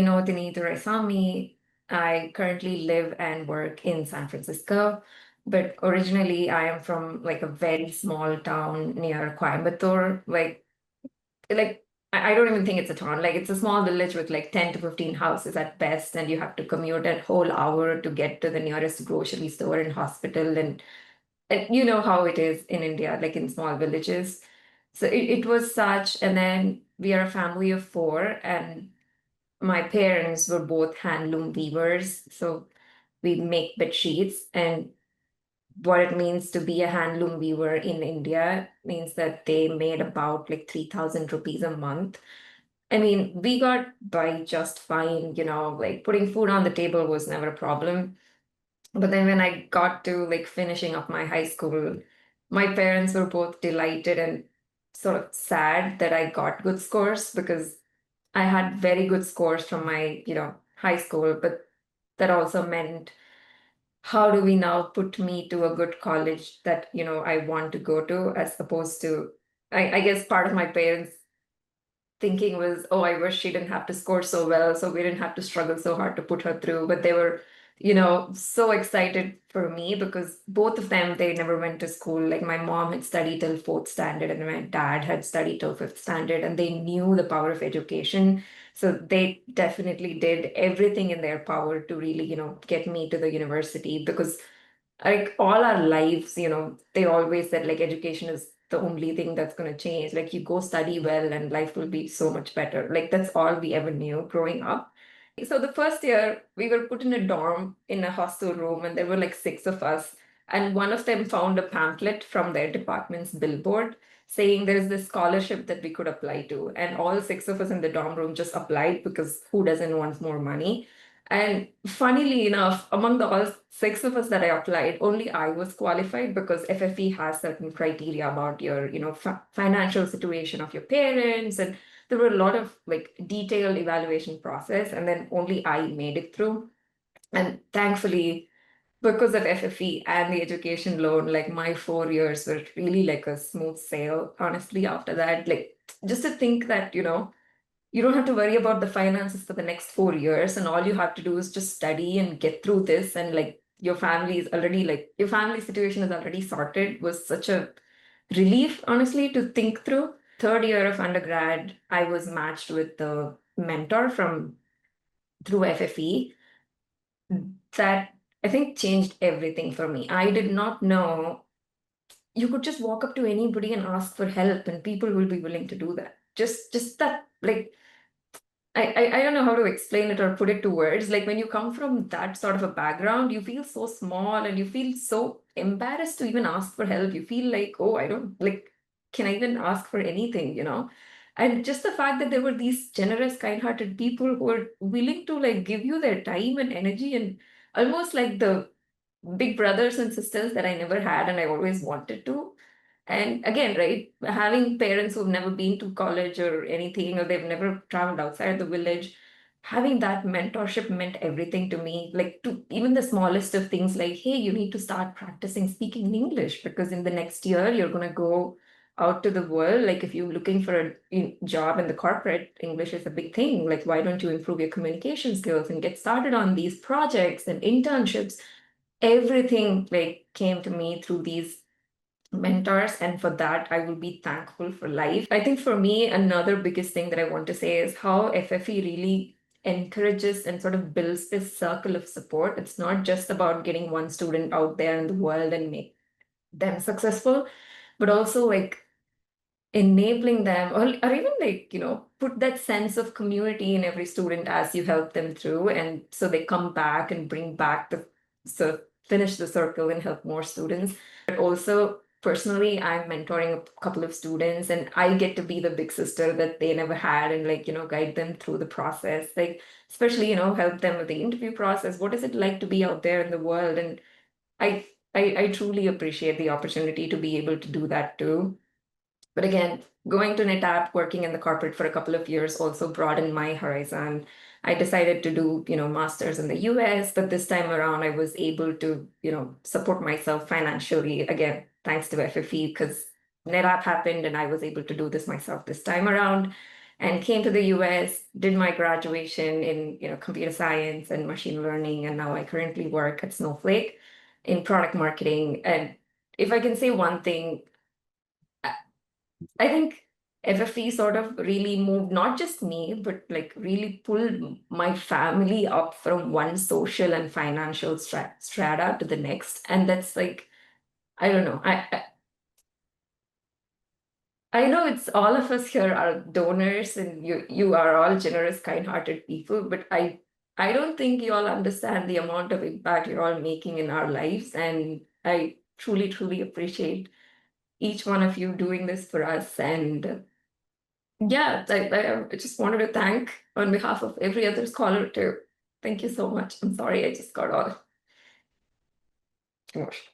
Vinodhini Duraisamy. I currently live and work in San Francisco, but originally I am from like a very small town near Coimbatore. Like I don't even think it's a town. Like it's a small village with like 10 to 15 houses at best, and you have to commute a whole hour to get to the nearest grocery store and hospital. And you know how it is in India, like in small villages. So it was such, and then we are a family of four, and my parents were both handloom weavers, so we make bed sheets. And what it means to be a handloom weaver in India means that they made about like 3,000 rupees a month. I mean, we got by just fine, like putting food on the table was never a problem. But then when I got to like finishing up my high school, my parents were both delighted and sort of sad that I got good scores because I had very good scores from my, high school, but that also meant how do we now put me to a good college that, I want to go to as opposed to, I guess part of my parents thinking was, oh, I wish she didn't have to score so well, so we didn't have to struggle so hard to put her through. But they were, so excited for me because both of them, they never went to school. Like my mom had studied till fourth standard and my dad had studied till fifth standard, and they knew the power of education. So they definitely did everything in their power to really, get me to the university because like all our lives, they always said like education is the only thing that's going to change. Like you go study well and life will be so much better. Like that's all we ever knew growing up. So the first year we were put in a dorm in a hostel room and there were like six of us. And one of them found a pamphlet from their department's billboard saying there is this scholarship that we could apply to. And all six of us in the dorm room just applied because who doesn't want more money? And funnily enough, among the all six of us that I applied, only I was qualified because FFE has certain criteria about your, financial situation of your parents. And there were a lot of like detailed evaluation process. And then only I made it through. And thankfully, because of FFE and the education loan, like my 4 years were really like a smooth sail, honestly, after that. Like just to think that, you don't have to worry about the finances for the next 4 years, and all you have to do is just study and get through this, and like your family is already like your family situation is already sorted was such a relief, honestly, to think through. Third year of undergrad, I was matched with the mentor from through FFE that I think changed everything for me. I did not know you could just walk up to anybody and ask for help and people will be willing to do that. Just that like I don't know how to explain it or put it to words. Like when you come from that sort of a background, you feel so small and you feel so embarrassed to even ask for help. You feel like, oh, I don't like, can I even ask for anything? And just the fact that there were these generous, kind-hearted people who were willing to like give you their time and energy and almost like the big brothers and sisters that I never had and I always wanted to. And again, right, having parents who've never been to college or anything, or they've never traveled outside the village, having that mentorship meant everything to me. Like to even the smallest of things, like, hey, you need to start practicing speaking English because in the next year you're going to go out to the world. Like if you're looking for a job in the corporate, English is a big thing. Like, why don't you improve your communication skills and get started on these projects and internships? Everything like came to me through these mentors, and for that I will be thankful for life. I think for me another biggest thing that I want to say is how FFE really encourages and sort of builds this circle of support. It's not just about getting one student out there in the world and make them successful, but also like enabling them, or even like put that sense of community in every student as you help them through, and so they come back and bring back the sort of finish the circle and help more students. But also personally, I'm mentoring a couple of students and I get to be the big sister that they never had, and like guide them through the process, like especially help them with the interview process. What is it like to be out there in the world? And I truly appreciate the opportunity to be able to do that too. But again, going to NetApp, working in the corporate for a couple of years also broadened my horizon. I decided to do, masters in the US, but this time around I was able to, support myself financially again, thanks to FFE, because NetApp happened and I was able to do this myself this time around. and came to the US, did my graduation in computer science and machine learning, and now I currently work at Snowflake in product marketing. And if I can say one thing, I think FFE sort of really moved not just me, but like really pulled my family up from one social and financial strata to the next. And that's like, I don't know. I know it's all of us here are donors and you are all generous, kind-hearted people, but I don't think you all understand the amount of impact you're all making in our lives. And I truly, truly appreciate each one of you doing this for us. And yeah, I just wanted to thank on behalf of every other scholar too. Thank you so much. I'm sorry I just got all emotional.